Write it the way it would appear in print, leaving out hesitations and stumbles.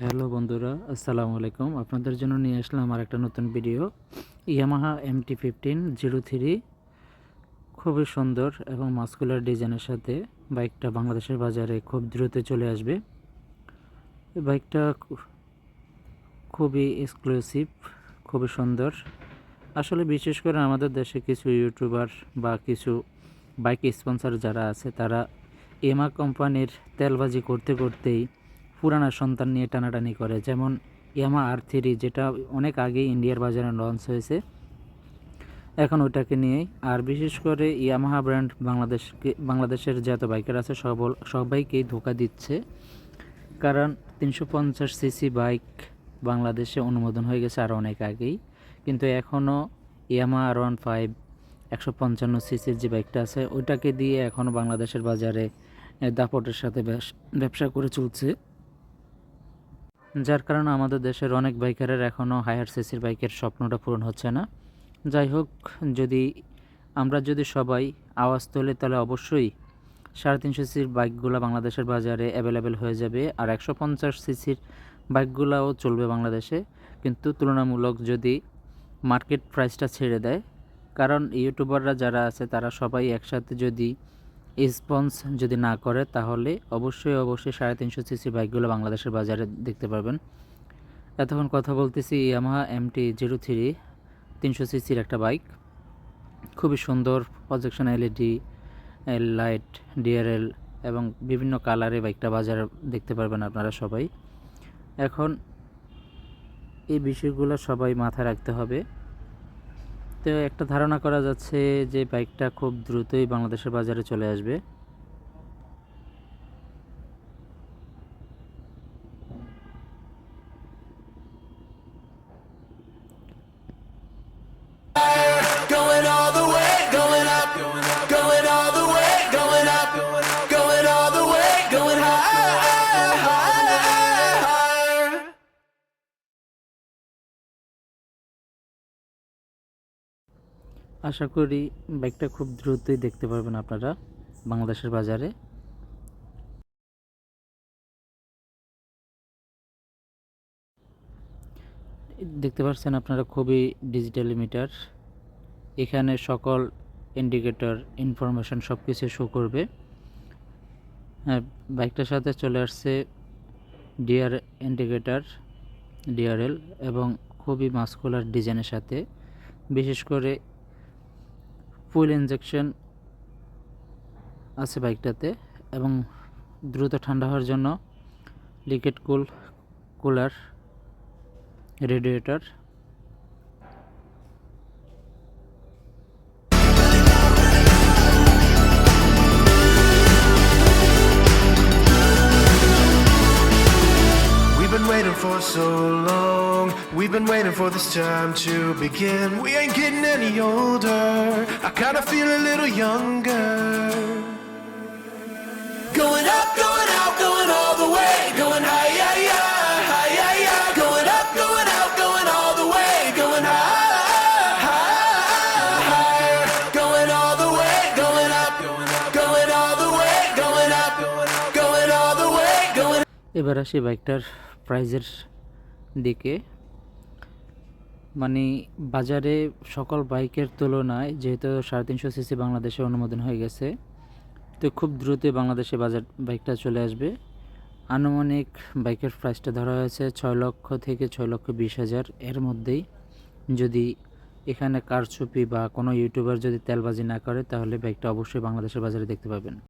Hello বন্ধুরা, আসসালামু আলাইকুম। আপনাদের জন্য নিয়ে আসলাম আমার একটা নতুন ভিডিও। ইয়ামাহা MT-1503 খুবই সুন্দর এবং মাস্কুলার ডিজাইনের সাথে বাইকটা বাংলাদেশের বাজারে খুব দ্রুত চলে আসবে। এই বাইকটা খুবই এক্সক্লুসিভ, খুবই সুন্দর। আসলে বিশেষ করে আমাদের দেশে কিছু ইউটিউবার বা কিছু বাইক স্পন্সর যারা আছে তারা ইয়ামাহা কোম্পানির তেলবাজি করতে করতেই পুরানা সন্তান নিয়ে টানাটানি করে। যেমন ইয়ামাহা R3, যেটা অনেক আগেই ইন্ডিয়ার বাজারে লঞ্চ হয়েছে, এখন ওইটাকে নিয়েই। আর বিশেষ করে ইয়ামাহা ব্র্যান্ড বাংলাদেশের যত বাইকার আছে সবাইকেই ধোঁকা দিচ্ছে। কারণ 350 সিসি বাইক বাংলাদেশে অনুমোদন হয়ে গেছে আর অনেক আগেই, কিন্তু এখনও ইয়ামাহা R15 155 সিসির যে বাইকটা আছে ওইটাকে দিয়ে এখনও বাংলাদেশের বাজারে দাপটের সাথে ব্যবসা করে চলছে, যার কারণে আমাদের দেশের অনেক বাইকারের এখনও হায়ার সিসির বাইকের স্বপ্নটা পূরণ হচ্ছে না। যাই হোক, আমরা যদি সবাই আওয়াজ তোলে তাহলে অবশ্যই 350 সিসির বাইকগুলো বাংলাদেশের বাজারে অ্যাভেলেবেল হয়ে যাবে, আর 150 সিসির বাইকগুলোও চলবে বাংলাদেশে, কিন্তু তুলনামূলক যদি মার্কেট প্রাইসটা ছেড়ে দেয়। কারণ ইউটিউবাররা যারা আছে তারা সবাই একসাথে যদি যদি না করে তাহলে অবশ্যই 350 সিসি বাইকগুলো বাংলাদেশের বাজারে দেখতে পারবেন। এতক্ষণ কথা বলতেছি ইয়ামাহা MT-03 300 সিসির একটা বাইক, খুবই সুন্দর, প্রজেকশন LED লাইট, DRL এবং বিভিন্ন কালারে বাইকটা বাজারে দেখতে পারবেন আপনারা সবাই। এখন এই বিষয়গুলো সবাই মাথায় রাখতে হবে। তো একটা ধারণা করা যাচ্ছে যে বাইকটা খুব দ্রুতই বাংলাদেশের বাজারে চলে আসবে। Going all the way, going up, going all the way, going up, going all the way, going higher. আশা করি বাইকটা খুব দ্রুতই দেখতে পারবেন আপনারা বাংলাদেশের বাজারে। দেখতে পাচ্ছেন আপনারা খুবই ডিজিটাল মিটার, এখানে সকল ইন্ডিকেটর ইনফরমেশন সব কিছু শো করবে। হ্যাঁ, বাইকটার সাথে চলে আসছে ইন্ডিকেটর, DRL এবং খুবই মাস্কুলার ডিজাইনের সাথে, বিশেষ করে ফুল ইনজেকশন আছে বাইকটাতে এবং দ্রুত ঠান্ডা হওয়ার জন্য liquid cooler radiator. We've been waiting for so long. We've been waiting for this time to begin. We ain't getting any older. I kinda feel a little younger. Going up, going out, going all the way, going higher, higher, going up, going out, going all the way, going higher, going all the way, going up, going all the way, going up, going all the way, going. এবার আসি বাইকটার প্রাইজের দিকে। মানে বাজারে সকল বাইকের তুলনায় যেহেতু 350 সিসি বাংলাদেশে অনুমোদন হয়ে গেছে, তো খুব দ্রুতই বাংলাদেশে বাইকটা চলে আসবে। আনুমানিক বাইকের প্রাইসটা ধরা হয়েছে 6 লক্ষ থেকে 6,20,000 এর মধ্যেই। যদি এখানে কারচুপি বা কোনো ইউটিউবার যদি তেলবাজি না করে তাহলে বাইকটা অবশ্যই বাংলাদেশের বাজারে দেখতে পাবেন।